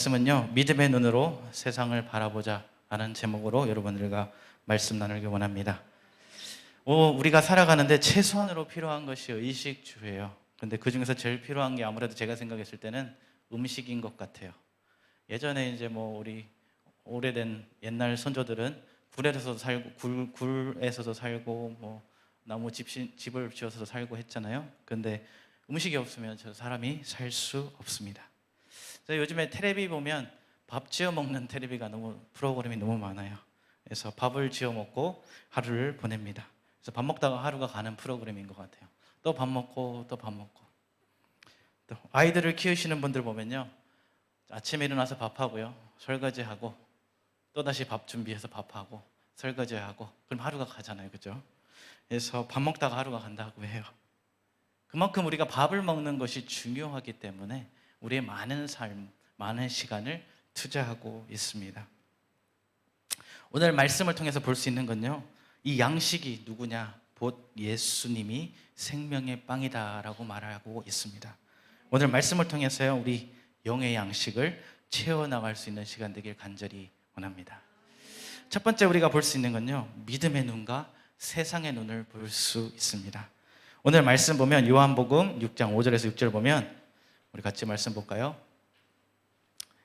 말씀은요, 믿음의 눈으로 세상을 바라보자 라는 제목으로 여러분들과 말씀 나누기 원합니다. 우리가 살아가는데 최소한으로 필요한 것이 의식주예요. 근데 그 중에서 제일 필요한 게 아무래도 제가 생각했을 때는 음식인 것 같아요. 예전에 이제 우리 오래된 옛날 선조들은 굴에서도 살고 굴에서도 살고 나무 집을 지어서 살고 했잖아요. 근데 음식이 없으면 저 사람이 살 수 없습니다. 요즘에 텔레비 보면 밥 지어 먹는 텔레비가 프로그램이 너무 많아요. 그래서 밥을 지어 먹고 하루를 보냅니다. 그래서 밥 먹다가 하루가 가는 프로그램인 것 같아요. 또 밥 먹고 또 밥 먹고. 또 아이들을 키우시는 분들 보면요, 아침에 일어나서 밥하고요, 설거지하고 또 다시 밥 준비해서 밥하고 설거지하고, 그럼 하루가 가잖아요, 그죠? 그래서 밥 먹다가 하루가 간다고 해요. 그만큼 우리가 밥을 먹는 것이 중요하기 때문에 우리의 많은 삶, 많은 시간을 투자하고 있습니다. 오늘 말씀을 통해서 볼 수 있는 건요, 이 양식이 누구냐? 곧 예수님이 생명의 빵이다라고 말하고 있습니다. 오늘 말씀을 통해서요, 우리 영의 양식을 채워나갈 수 있는 시간 되길 간절히 원합니다. 첫 번째 우리가 볼 수 있는 건요, 믿음의 눈과 세상의 눈을 볼 수 있습니다. 오늘 말씀 보면 요한복음 6장 5절에서 6절 보면 우리 같이 말씀 볼까요?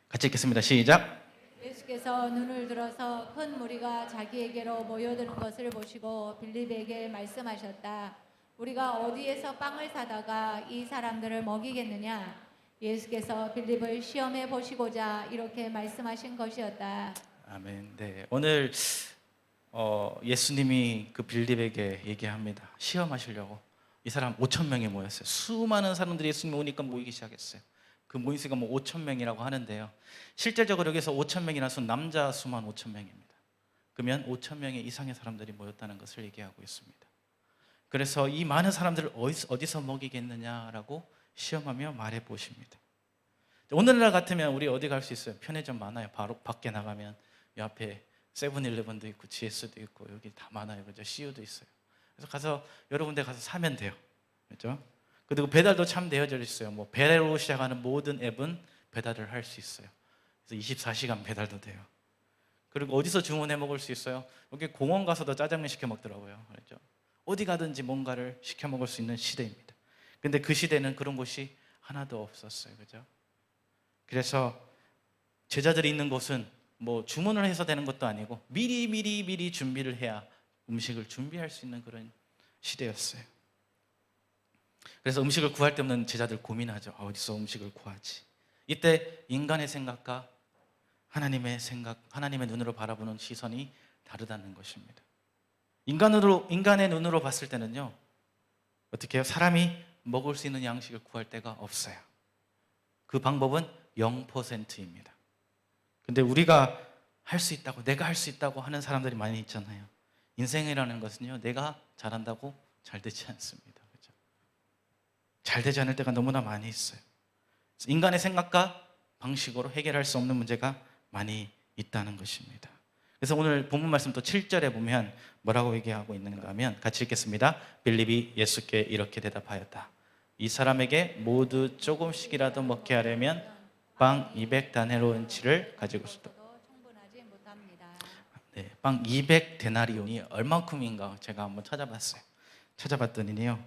같이 읽겠습니다. 시작. 예수께서 눈을 들어서 큰 무리가 자기에게로 모여드는 것을 보시고 빌립에게 말씀하셨다. 우리가 어디에서 빵을 사다가 이 사람들을 먹이겠느냐? 예수께서 빌립을 시험해 보시고자 이렇게 말씀하신 것이었다. 아멘. 네, 오늘 예수님이 그 빌립에게 얘기합니다. 시험하시려고. 이 사람 5천 명이 모였어요. 수많은 사람들이 예수님 오니까 모이기 시작했어요. 그 모인 수가 5천 명이라고 하는데요, 실제적으로 여기서 5천 명이라는 수는 남자 수만 5천 명입니다. 그러면 5천 명의 이상의 사람들이 모였다는 것을 얘기하고 있습니다. 그래서 이 많은 사람들을 어디서 먹이겠느냐라고 시험하며 말해 보십니다. 오늘날 같으면 우리 어디 갈 수 있어요? 편의점 많아요. 바로 밖에 나가면 이 앞에 세븐일레븐도 있고 GS도 있고 여기 다 많아요, 그죠? CU도 있어요. 그래서 가서 여러 군데 가서 사면 돼요, 그렇죠? 그리고 배달도 참 되어져 있어요. 배로 시작하는 모든 앱은 배달을 할 수 있어요. 그래서 24시간 배달도 돼요. 그리고 어디서 주문해 먹을 수 있어요? 여기 공원 가서도 짜장면 시켜 먹더라고요, 그렇죠? 어디 가든지 뭔가를 시켜 먹을 수 있는 시대입니다. 근데 그 시대는 그런 곳이 하나도 없었어요, 그죠? 그래서 제자들이 있는 곳은 주문을 해서 되는 것도 아니고 미리 준비를 해야 음식을 준비할 수 있는 그런 시대였어요. 그래서 음식을 구할 데 없는 제자들 고민하죠. 어디서 음식을 구하지? 이때 인간의 생각과 하나님의 생각, 하나님의 눈으로 바라보는 시선이 다르다는 것입니다. 인간의 눈으로 봤을 때는요, 어떻게 해요? 사람이 먹을 수 있는 양식을 구할 데가 없어요. 그 방법은 0%입니다. 근데 우리가 할 수 있다고, 내가 할 수 있다고 하는 사람들이 많이 있잖아요. 인생이라는 것은요, 내가 잘한다고 잘 되지 않습니다, 그렇죠? 잘 되지 않을 때가 너무나 많이 있어요. 인간의 생각과 방식으로 해결할 수 없는 문제가 많이 있다는 것입니다. 그래서 오늘 본문 말씀 또 7절에 보면 뭐라고 얘기하고 있는가 하면, 같이 읽겠습니다. 빌립이 예수께 이렇게 대답하였다. 이 사람에게 모두 조금씩이라도 먹게 하려면 빵 200다네론치를 가지고 싶다. 충분하지 못합니다. 네, 빵 200데나리온이 얼마큼인가 제가 한번 찾아봤더니요,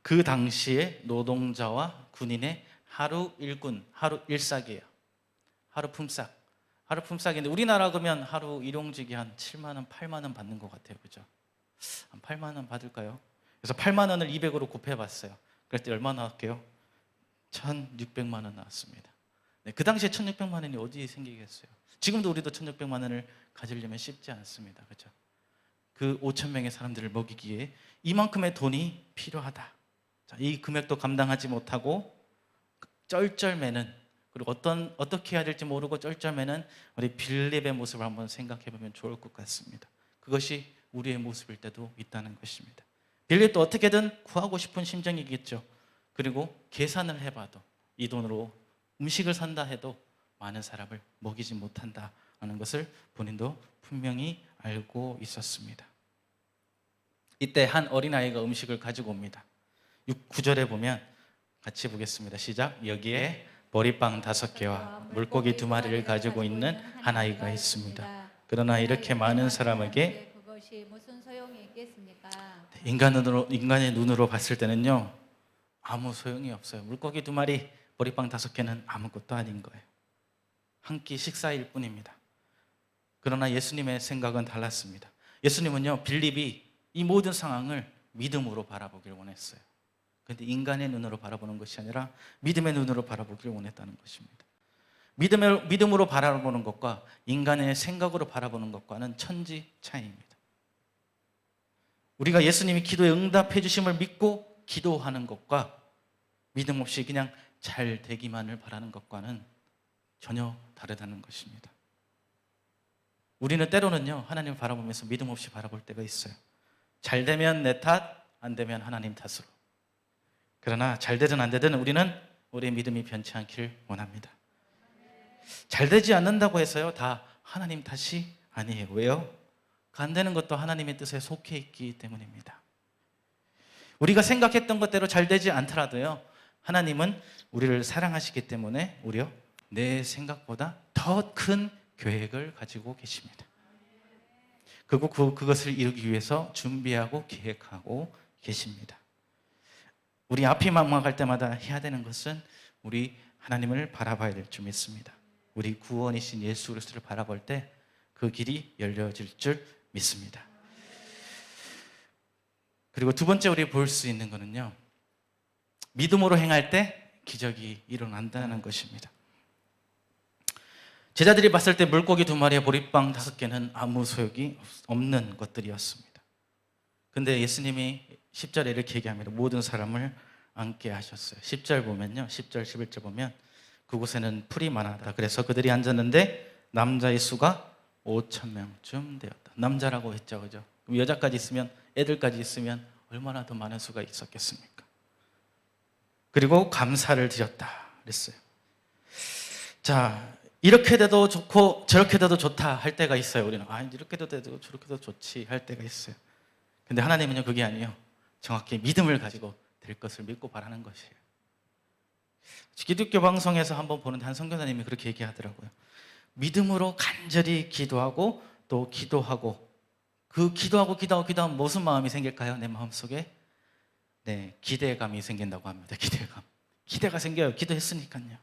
그 당시에 노동자와 군인의 하루 일군, 하루 일삭이에요. 하루 품삯인데 우리나라 그러면 하루 일용직이 한 7만 원, 8만 원 받는 것 같아요, 그죠? 한 8만 원 받을까요? 그래서 8만 원을 200으로 곱해봤어요. 그럴 때 얼마 나왔게요? 1,600만 원 나왔습니다. 네, 그 당시에 1,600만 원이 어디 생기겠어요? 지금도 우리도 1,600만 원을 가지려면 쉽지 않습니다, 그렇죠? 그 5천 명의 사람들을 먹이기에 이만큼의 돈이 필요하다. 자, 이 금액도 감당하지 못하고 쩔쩔매는, 그리고 어떻게 해야 될지 모르고 쩔쩔매는 우리 빌립의 모습을 한번 생각해 보면 좋을 것 같습니다. 그것이 우리의 모습일 때도 있다는 것입니다. 빌립도 어떻게든 구하고 싶은 심정이겠죠. 그리고 계산을 해봐도 이 돈으로 음식을 산다 해도 많은 사람을 먹이지 못한다는 것을 본인도 분명히 알고 있었습니다. 이때 한 어린아이가 음식을 가지고 옵니다. 9절에 보면 같이 보겠습니다. 시작. 여기에 보리빵 5개와 물고기 2마리를 가지고 있는 한 아이가 있습니다. 그러나 이렇게 많은 사람에게 그것이 무슨 소용이 있겠습니까? 인간의 눈으로 봤을 때는요, 아무 소용이 없어요. 물고기 2마리, 보리빵 5개는 아무것도 아닌 거예요. 한 끼 식사일 뿐입니다. 그러나 예수님의 생각은 달랐습니다. 예수님은요, 빌립이 이 모든 상황을 믿음으로 바라보길 원했어요. 그런데 인간의 눈으로 바라보는 것이 아니라 믿음의 눈으로 바라보길 원했다는 것입니다. 믿음으로 바라보는 것과 인간의 생각으로 바라보는 것과는 천지 차이입니다. 우리가 예수님이 기도에 응답해 주심을 믿고 기도하는 것과 믿음 없이 그냥 잘 되기만을 바라는 것과는 전혀 다르다는 것입니다. 우리는 때로는요, 하나님을 바라보면서 믿음 없이 바라볼 때가 있어요. 잘 되면 내 탓, 안 되면 하나님 탓으로. 그러나 잘 되든 안 되든 우리는 우리의 믿음이 변치 않길 원합니다. 잘 되지 않는다고 해서요, 다 하나님 탓이 아니에요. 왜요? 안 되는 것도 하나님의 뜻에 속해 있기 때문입니다. 우리가 생각했던 것대로 잘 되지 않더라도요, 하나님은 우리를 사랑하시기 때문에 오히려 내 생각보다 더 큰 계획을 가지고 계십니다. 그리고 그것을 이루기 위해서 준비하고 계획하고 계십니다. 우리 앞이 막막할 때마다 해야 되는 것은 우리 하나님을 바라봐야 될 줄 믿습니다. 우리 구원이신 예수 그리스도를 바라볼 때 그 길이 열려질 줄 믿습니다. 그리고 두 번째 우리 볼 수 있는 것은요, 믿음으로 행할 때 기적이 일어난다는 것입니다. 제자들이 봤을 때 물고기 2마리에 보리빵 5개는 아무 소용이 없는 것들이었습니다. 근데 예수님이 10절에 이렇게 얘기합니다. 모든 사람을 앉게 하셨어요. 10절 보면요, 10절 11절 보면 그곳에는 풀이 많았다. 그래서 그들이 앉았는데 남자의 수가 5,000명쯤 되었다. 남자라고 했죠, 그죠? 그럼 여자까지 있으면, 애들까지 있으면 얼마나 더 많은 수가 있었겠습니까? 그리고 감사를 드렸다 그랬어요. 자, 이렇게 돼도 좋고 저렇게 돼도 좋다 할 때가 있어요. 우리는 이렇게 돼도 저렇게 돼도 좋지 할 때가 있어요. 근데 하나님은요, 그게 아니에요. 정확히 믿음을 가지고 될 것을 믿고 바라는 것이에요. 기독교 방송에서 한번 보는데 한 선교사님이 그렇게 얘기하더라고요. 믿음으로 간절히 기도하고 또 기도하고, 그 기도하면 무슨 마음이 생길까요? 내 마음속에 기대감이 생긴다고 합니다. 기대가 생겨요. 기도했으니까요.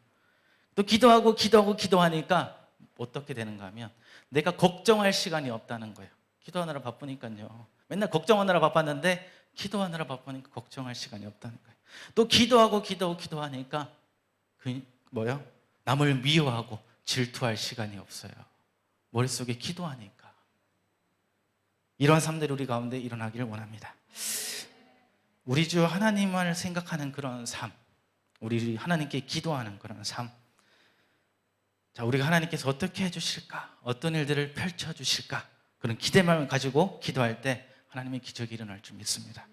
또 기도하니까 어떻게 되는가 하면 내가 걱정할 시간이 없다는 거예요. 기도하느라 바쁘니까요. 맨날 걱정하느라 바빴는데 기도하느라 바쁘니까 걱정할 시간이 없다는 거예요. 또 기도하니까 남을 미워하고 질투할 시간이 없어요. 머릿속에 기도하니까. 이런 삶들이 우리 가운데 일어나기를 원합니다. 우리 주 하나님을 생각하는 그런 삶, 우리 하나님께 기도하는 그런 삶. 자, 우리가 하나님께서 어떻게 해주실까? 어떤 일들을 펼쳐주실까? 그런 기대만을 가지고 기도할 때 하나님의 기적이 일어날 줄 믿습니다.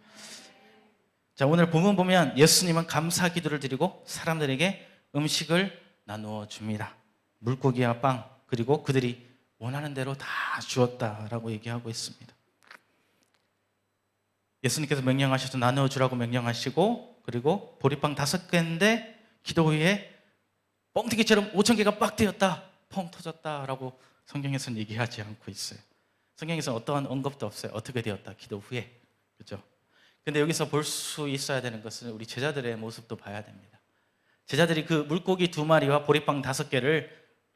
자, 오늘 본문 보면 예수님은 감사 기도를 드리고 사람들에게 음식을 나누어 줍니다. 물고기와 빵, 그리고 그들이 원하는 대로 다 주었다라고 얘기하고 있습니다. 예수님께서 명령하셔서 나누어 주라고 명령하시고, 그리고 보리빵 5개인데 기도 후에 뻥튀기처럼 5,000개가 빡 되었다, 펑 터졌다라고 성경에서는 얘기하지 않고 있어요. 성경에서는 어떠한 언급도 없어요. 어떻게 되었다, 기도 후에. 그렇죠? 근데 여기서 볼 수 있어야 되는 것은 우리 제자들의 모습도 봐야 됩니다. 제자들이 그 물고기 2마리와 보리빵 5개를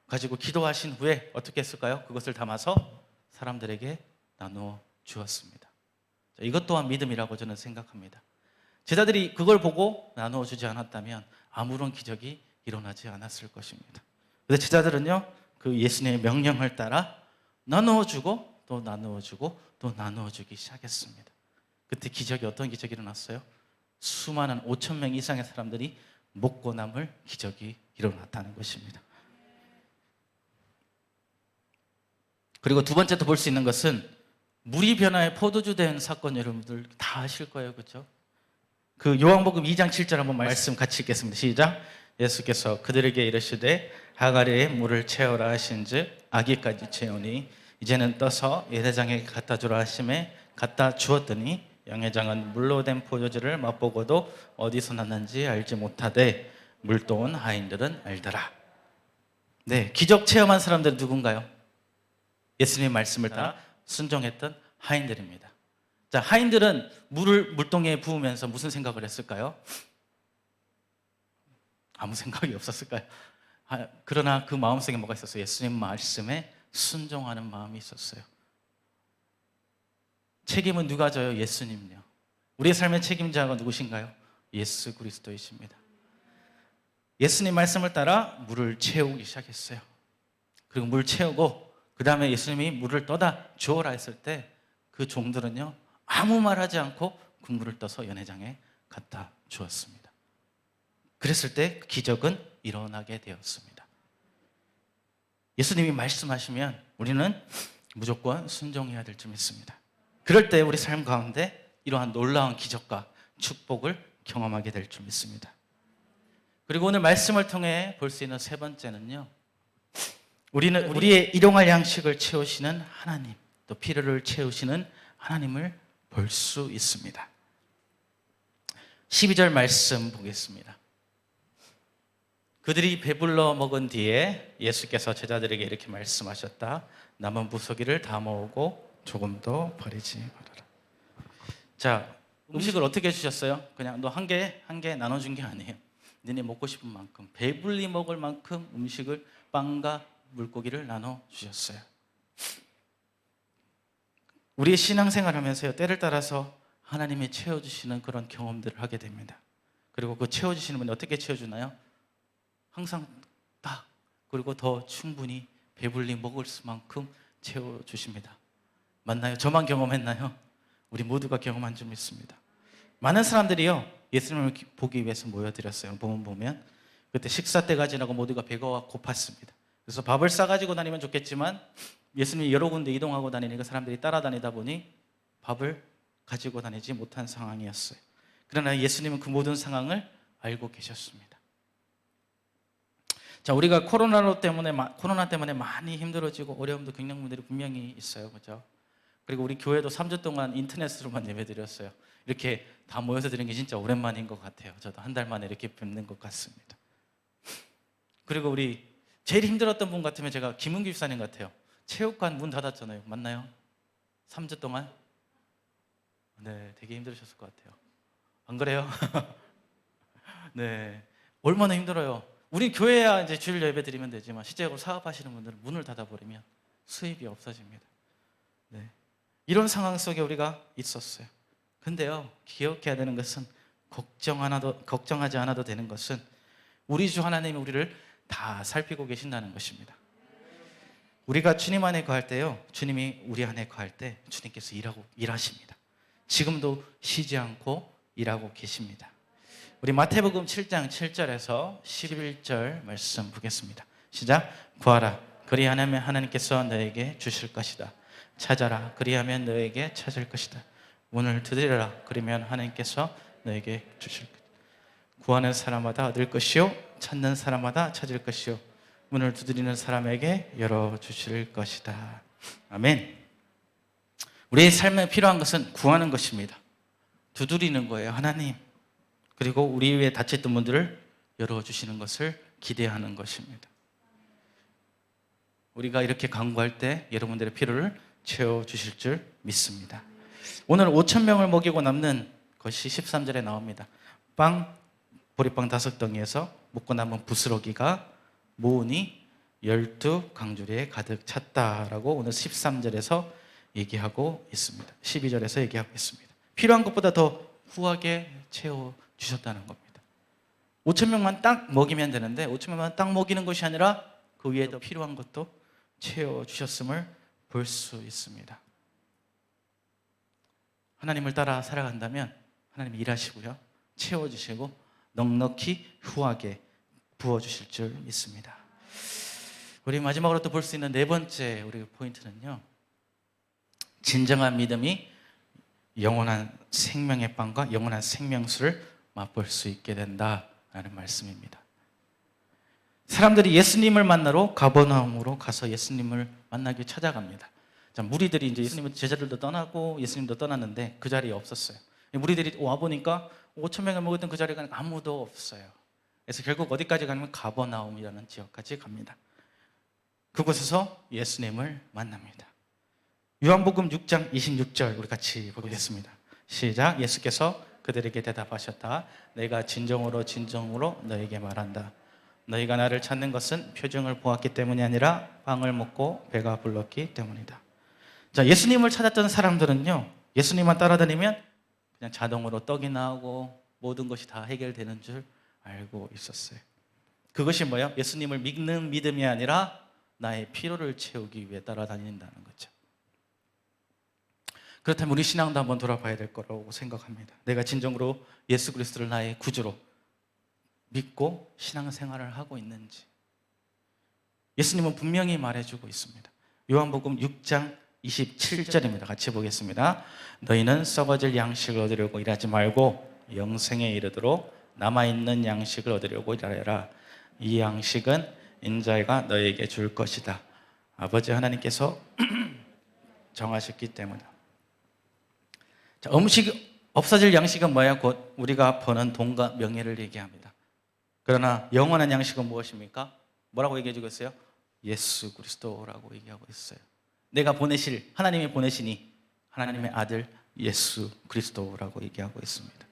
가지고 기도하신 후에 어떻게 했을까요? 그것을 담아서 사람들에게 나누어 주었습니다. 자, 이것 또한 믿음이라고 저는 생각합니다. 제자들이 그걸 보고 나누어 주지 않았다면 아무런 기적이 일어나지 않았을 것입니다. 그런데 제자들은요, 그 예수님의 명령을 따라 나누어 주고 또 나누어 주고 또 나누어 주기 시작했습니다. 그때 어떤 기적이 일어났어요? 수많은 5,000명 이상의 사람들이 먹고 남을 기적이 일어났다는 것입니다. 그리고 두 번째 또 볼 수 있는 것은 물이 변화에 포도주 된 사건, 여러분들 다 아실 거예요, 그렇죠? 그 요한복음 2장 7절 한번 말씀 같이 읽겠습니다. 시작. 예수께서 그들에게 이르시되 하가리에 물을 채우라 하신즉 아기까지 채우니 이제는 떠서 예대장에게 갖다 주라 하심에 갖다 주었더니 양회장은 물로 된 포도주를 맛보고도 어디서 났는지 알지 못하되 물도온 하인들은 알더라. 네, 기적 체험한 사람들은 누군가요? 예수님의 말씀을 따라 순종했던 하인들입니다. 자, 하인들은 물을 물동에 부으면서 무슨 생각을 했을까요? 아무 생각이 없었을까요? 그러나 그 마음속에 뭐가 있었어요? 예수님 말씀에 순종하는 마음이 있었어요. 책임은 누가 져요? 예수님요. 우리의 삶의 책임자가 누구신가요? 예수 그리스도이십니다. 예수님 말씀을 따라 물을 채우기 시작했어요. 그리고 물 채우고 그 다음에 예수님이 물을 떠다 주어라 했을 때 그 종들은요 아무 말하지 않고 국물을 떠서 연회장에 갖다 주었습니다. 그랬을 때 기적은 일어나게 되었습니다. 예수님이 말씀하시면 우리는 무조건 순종해야 될 줄 믿습니다. 그럴 때 우리 삶 가운데 이러한 놀라운 기적과 축복을 경험하게 될 줄 믿습니다. 그리고 오늘 말씀을 통해 볼 수 있는 세 번째는요, 우리는 우리의 일용할 양식을 채우시는 하나님, 또 필요를 채우시는 하나님을 볼 수 있습니다. 12절 말씀 보겠습니다. 그들이 배불러 먹은 뒤에 예수께서 제자들에게 이렇게 말씀하셨다. 남은 부서기를 다 모으고 조금도 버리지 말아라. 자, 음식을 어떻게 주셨어요? 그냥 너 한 개 나눠준 게 아니에요. 너네 먹고 싶은 만큼, 배불리 먹을 만큼 음식을, 빵과 물고기를 나눠 주셨어요. 우리의 신앙생활 하면서요, 때를 따라서 하나님이 채워주시는 그런 경험들을 하게 됩니다. 그리고 그 채워주시는 분이 어떻게 채워주나요? 항상 딱, 그리고 더 충분히 배불리 먹을 수만큼 채워주십니다. 맞나요? 저만 경험했나요? 우리 모두가 경험한 줄 믿습니다. 많은 사람들이요, 예수님을 보기 위해서 모여드렸어요. 보면 그때 식사 때가 지나고 모두가 배가 고팠습니다. 그래서 밥을 싸가지고 다니면 좋겠지만 예수님이 여러 군데 이동하고 다니니까 사람들이 따라다니다 보니 밥을 가지고 다니지 못한 상황이었어요. 그러나 예수님은 그 모든 상황을 알고 계셨습니다. 자, 우리가 코로나 때문에 많이 힘들어지고 어려움도 겪는 분들이 분명히 있어요. 그렇죠? 그리고 우리 교회도 3주 동안 인터넷으로만 예배드렸어요. 이렇게 다 모여서 드리는 게 진짜 오랜만인 것 같아요. 저도 한 달 만에 이렇게 뵙는 것 같습니다. 그리고 우리 제일 힘들었던 분 같으면 제가 김은규 집사님 같아요. 체육관 문 닫았잖아요. 맞나요? 3주 동안? 네, 되게 힘들으셨을 것 같아요. 안 그래요? 네, 얼마나 힘들어요. 우리 교회야 이제 주일 예배 드리면 되지만 실제로 사업하시는 분들은 문을 닫아버리면 수입이 없어집니다. 네, 이런 상황 속에 우리가 있었어요. 근데요, 기억해야 되는 것은 걱정하지 않아도 되는 것은 우리 주 하나님이 우리를 다 살피고 계신다는 것입니다. 우리가 주님 안에 거할 때요, 주님이 우리 안에 거할 때 주님께서 일하십니다. 지금도 쉬지 않고 일하고 계십니다. 우리 마태복음 7장 7절에서 11절 말씀 보겠습니다. 시작. 구하라, 그리하면 하나님께서 너에게 주실 것이다. 찾아라, 그리하면 너에게 찾을 것이다. 문을 두드려라, 그러면 하나님께서 너에게 주실 것이다. 구하는 사람마다 얻을 것이요, 찾는 사람마다 찾을 것이요, 문을 두드리는 사람에게 열어주실 것이다. 아멘. 우리의 삶에 필요한 것은 구하는 것입니다. 두드리는 거예요, 하나님. 그리고 우리 위에 닫혀있던 문들을 열어주시는 것을 기대하는 것입니다. 우리가 이렇게 간구할 때 여러분들의 필요를 채워주실 줄 믿습니다. 오늘 5,000명을 먹이고 남는 것이 13절에 나옵니다. 보리빵 5덩이에서 먹고 남은 부스러기가 모으니 12강주리에 가득 찼다라고 오늘 13절에서 얘기하고 있습니다. 12절에서 얘기하고 있습니다. 필요한 것보다 더 후하게 채워주셨다는 겁니다. 5,000명만 딱 먹이면 되는데 5,000명만 딱 먹이는 것이 아니라 그 위에 더 필요한 것도 채워주셨음을 볼 수 있습니다. 하나님을 따라 살아간다면 하나님이 일하시고요, 채워주시고 넉넉히 후하게 부어주실 줄 믿습니다. 우리 마지막으로 또 볼 수 있는 네 번째 우리 포인트는요, 진정한 믿음이 영원한 생명의 빵과 영원한 생명수를 맛볼 수 있게 된다라는 말씀입니다. 사람들이 예수님을 만나러 가버나움으로 가서 예수님을 만나기 찾아갑니다. 자, 무리들이 이제 예수님은 제자들도 떠나고 예수님도 떠났는데 그 자리에 없었어요. 무리들이 와 보니까 5,000명을 먹었던 그 자리가 아무도 없어요. 그래서 결국 어디까지 가냐면 가버나움이라는 지역까지 갑니다. 그곳에서 예수님을 만납니다. 요한복음 6장 26절 우리 같이 보겠습니다. 시작. 예수께서 그들에게 대답하셨다. 내가 진정으로 진정으로 너에게 말한다. 너희가 나를 찾는 것은 표징을 보았기 때문이 아니라 빵을 먹고 배가 불렀기 때문이다. 자, 예수님을 찾았던 사람들은요, 예수님만 따라다니면 그냥 자동으로 떡이 나오고 모든 것이 다 해결되는 줄 알고 있었어요. 그것이 뭐예요? 예수님을 믿는 믿음이 아니라 나의 필요를 채우기 위해 따라다닌다는 거죠. 그렇다면 우리 신앙도 한번 돌아봐야 될 거라고 생각합니다. 내가 진정으로 예수 그리스도를 나의 구주로 믿고 신앙생활을 하고 있는지. 예수님은 분명히 말해주고 있습니다. 요한복음 6장 27절입니다. 같이 보겠습니다. 너희는 썩어질 양식을 얻으려고 일하지 말고 영생에 이르도록 남아있는 양식을 얻으려고 일하라. 이 양식은 인자가 너에게 줄 것이다. 아버지 하나님께서 정하셨기 때문이다. 자, 없어질 양식은 뭐야? 곧 우리가 버는 돈과 명예를 얘기합니다. 그러나 영원한 양식은 무엇입니까? 뭐라고 얘기해 주고 있어요? 예수 그리스도라고 얘기하고 있어요. 내가 보내실, 하나님이 보내시니 하나님의 아들 예수 그리스도라고 얘기하고 있습니다.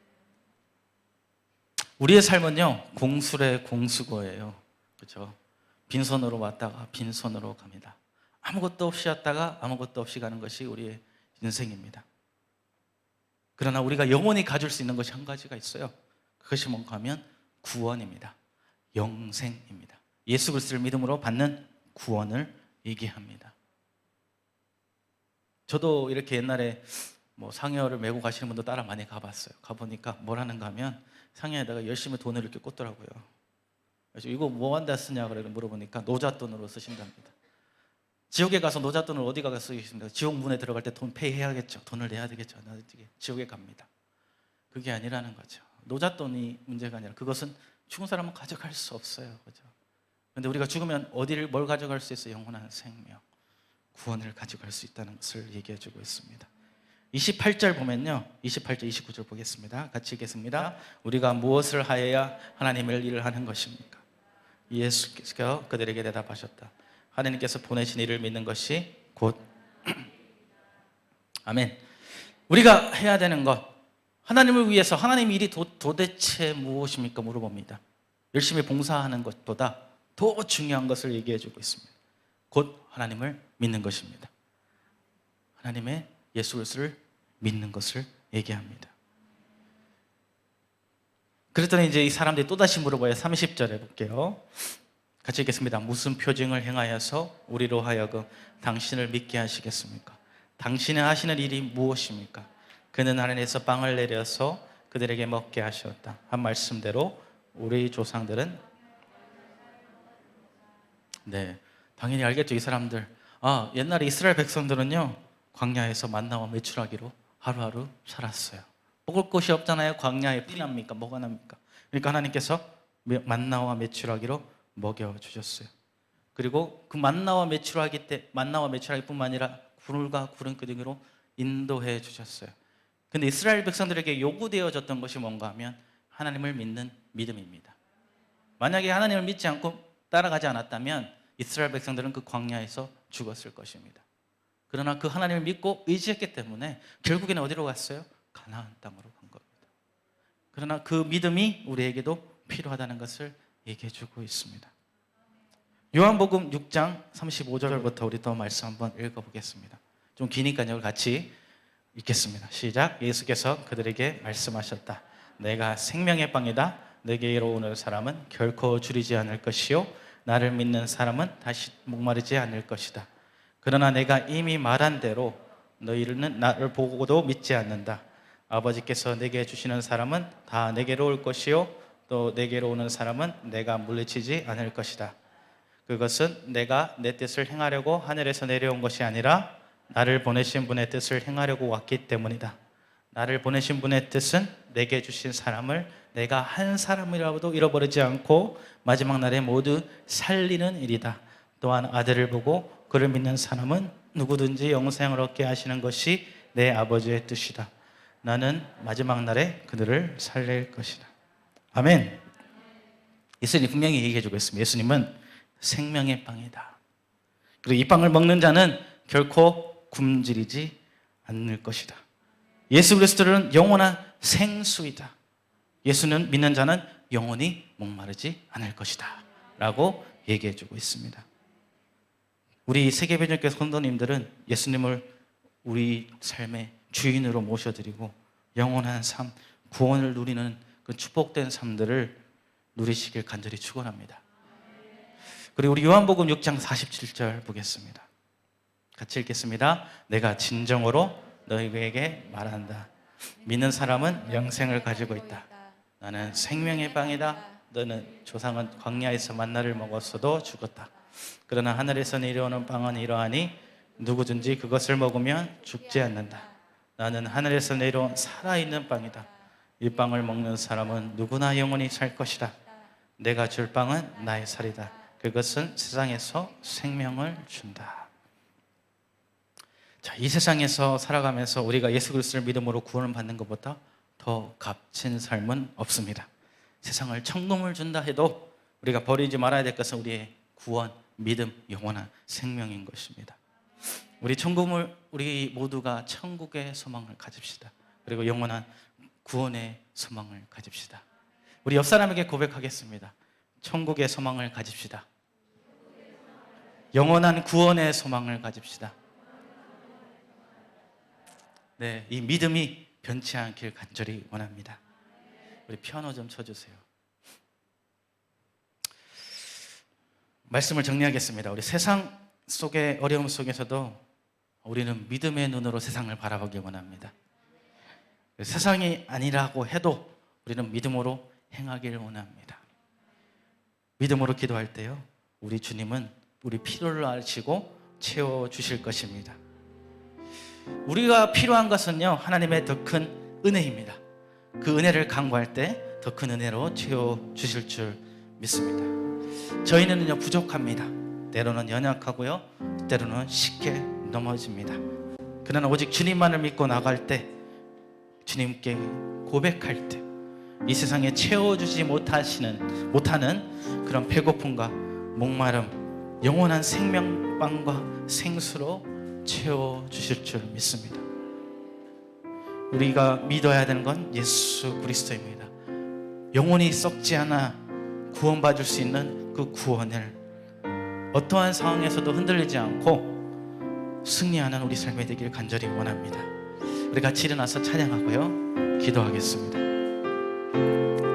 우리의 삶은요, 공수래 공수거예요. 그렇죠? 빈손으로 왔다가 빈손으로 갑니다. 아무것도 없이 왔다가 아무것도 없이 가는 것이 우리의 인생입니다. 그러나 우리가 영원히 가질 수 있는 것이 한 가지가 있어요. 그것이 뭔가 하면 구원입니다. 영생입니다. 예수 그리스도를 믿음으로 받는 구원을 얘기합니다. 저도 이렇게 옛날에 상여를 메고 가시는 분도 따라 많이 가봤어요. 가보니까 뭘 하는가 하면 상여에다가 열심히 돈을 이렇게 꽂더라고요. 그래서 이거 뭐 한다 쓰냐 그래 물어보니까 노잣돈으로 쓰신답니다. 지옥에 가서 노잣돈을 어디 가서 쓰겠습니까? 지옥 문에 들어갈 때 돈 페이해야겠죠. 돈을 내야 되겠죠. 지옥에 갑니다. 그게 아니라는 거죠. 노잣돈이 문제가 아니라 그것은 죽은 사람은 가져갈 수 없어요. 그죠? 그런데 우리가 죽으면 뭘 가져갈 수 있어요? 영원한 생명, 구원을 가져갈 수 있다는 것을 얘기해 주고 있습니다. 28절 보면요, 28절, 29절 보겠습니다. 같이 읽겠습니다. 우리가 무엇을 하여야 하나님의 일을 하는 것입니까? 예수께서 그들에게 대답하셨다. 하나님께서 보내신 이를 믿는 것이 곧 아멘. 우리가 해야 되는 것, 하나님을 위해서 하나님의 일이 도대체 무엇입니까? 물어봅니다. 열심히 봉사하는 것보다 더 중요한 것을 얘기해 주고 있습니다. 곧 하나님을 믿는 것입니다. 하나님의 예수 그리스도를 믿는 것을 얘기합니다. 그랬더니 이제 이 사람들이 또다시 물어봐요. 30절에 볼게요. 같이 읽겠습니다. 무슨 표징을 행하여서 우리로 하여금 당신을 믿게 하시겠습니까? 당신이 하시는 일이 무엇입니까? 그는 하늘에서 빵을 내려서 그들에게 먹게 하셨다. 한 말씀대로 우리 조상들은 당연히 알겠죠. 이 사람들 옛날에 이스라엘 백성들은요, 광야에서 만나와 메추라기로 하루하루 살았어요. 먹을 것이 없잖아요. 광야에 피납니까? 뭐가 납니까? 그러니까 하나님께서 만나와 메추라기로 먹여주셨어요. 그리고 그 만나와 메추라기뿐만 아니라 불과 구름 끄둥이로 인도해 주셨어요. 근데 이스라엘 백성들에게 요구되어졌던 것이 뭔가 하면 하나님을 믿는 믿음입니다. 만약에 하나님을 믿지 않고 따라가지 않았다면 이스라엘 백성들은 그 광야에서 죽었을 것입니다. 그러나 그 하나님을 믿고 의지했기 때문에 결국에는 어디로 갔어요? 가나안 땅으로 간 겁니다. 그러나 그 믿음이 우리에게도 필요하다는 것을 얘기해 주고 있습니다. 요한복음 6장 35절부터 우리 또 말씀 한번 읽어보겠습니다. 좀 기니까요. 같이 읽겠습니다. 시작. 예수께서 그들에게 말씀하셨다. 내가 생명의 빵이다. 내게로 오는 사람은 결코 줄이지 않을 것이요 나를 믿는 사람은 다시 목마르지 않을 것이다. 그러나 내가 이미 말한 대로 너희는 나를 보고도 믿지 않는다. 아버지께서 내게 주시는 사람은 다 내게로 올 것이요 또 내게로 오는 사람은 내가 물리치지 않을 것이다. 그것은 내가 내 뜻을 행하려고 하늘에서 내려온 것이 아니라 나를 보내신 분의 뜻을 행하려고 왔기 때문이다. 나를 보내신 분의 뜻은 내게 주신 사람을 내가 한 사람이라도 잃어버리지 않고 마지막 날에 모두 살리는 일이다. 또한 아들을 보고 그를 믿는 사람은 누구든지 영생을 얻게 하시는 것이 내 아버지의 뜻이다. 나는 마지막 날에 그들을 살릴 것이다. 아멘. 예수님이 분명히 얘기해주고 있습니다. 예수님은 생명의 빵이다. 그리고 이 빵을 먹는 자는 결코 굶주리지 않을 것이다. 예수 그리스도는 영원한 생수이다. 예수는 믿는 자는 영원히 목마르지 않을 것이다 라고 얘기해주고 있습니다. 우리 세계변협교회 성도님들은 예수님을 우리 삶의 주인으로 모셔드리고 영원한 삶, 구원을 누리는 그 축복된 삶들을 누리시길 간절히 축원합니다. 그리고 우리 요한복음 6장 47절 보겠습니다. 같이 읽겠습니다. 내가 진정으로 너희에게 말한다. 믿는 사람은 영생을 가지고 있다. 나는 생명의 빵이다. 너는 조상은 광야에서 만나를 먹었어도 죽었다. 그러나 하늘에서 내려오는 빵은 이러하니 누구든지 그것을 먹으면 죽지 않는다. 나는 하늘에서 내려온 살아있는 빵이다. 이 빵을 먹는 사람은 누구나 영원히 살 것이다. 내가 줄 빵은 나의 살이다. 그것은 세상에서 생명을 준다. 자, 이 세상에서 살아가면서 우리가 예수 그리스도를 믿음으로 구원을 받는 것보다 더 값진 삶은 없습니다. 세상을 천금을 준다 해도 우리가 버리지 말아야 될 것은 우리의 구원, 믿음, 영원한 생명인 것입니다. 우리 모두가 천국의 소망을 가집시다. 그리고 영원한 구원의 소망을 가집시다. 우리 옆 사람에게 고백하겠습니다. 천국의 소망을 가집시다. 영원한 구원의 소망을 가집시다. 네, 이 믿음이 변치 않길 간절히 원합니다. 우리 피아노 좀 쳐주세요. 말씀을 정리하겠습니다. 우리 세상 속의 어려움 속에서도 우리는 믿음의 눈으로 세상을 바라보기 원합니다. 세상이 아니라고 해도 우리는 믿음으로 행하기를 원합니다. 믿음으로 기도할 때요, 우리 주님은 우리 필요를 아시고 채워주실 것입니다. 우리가 필요한 것은요, 하나님의 더 큰 은혜입니다. 그 은혜를 간구할 때 더 큰 은혜로 채워주실 줄 믿습니다. 저희는요, 부족합니다. 때로는 연약하고요, 때로는 쉽게 넘어집니다. 그러나 오직 주님만을 믿고 나갈 때, 주님께 고백할 때, 이 세상에 채워주지 못하는 그런 배고픔과 목마름, 영원한 생명빵과 생수로 채워주실 줄 믿습니다. 우리가 믿어야 되는 건 예수 그리스도입니다. 영원히 썩지 않아 구원받을 수 있는 그 구원을 어떠한 상황에서도 흔들리지 않고 승리하는 우리 삶이 되길 간절히 원합니다. 우리 같이 일어나서 찬양하고요, 기도하겠습니다.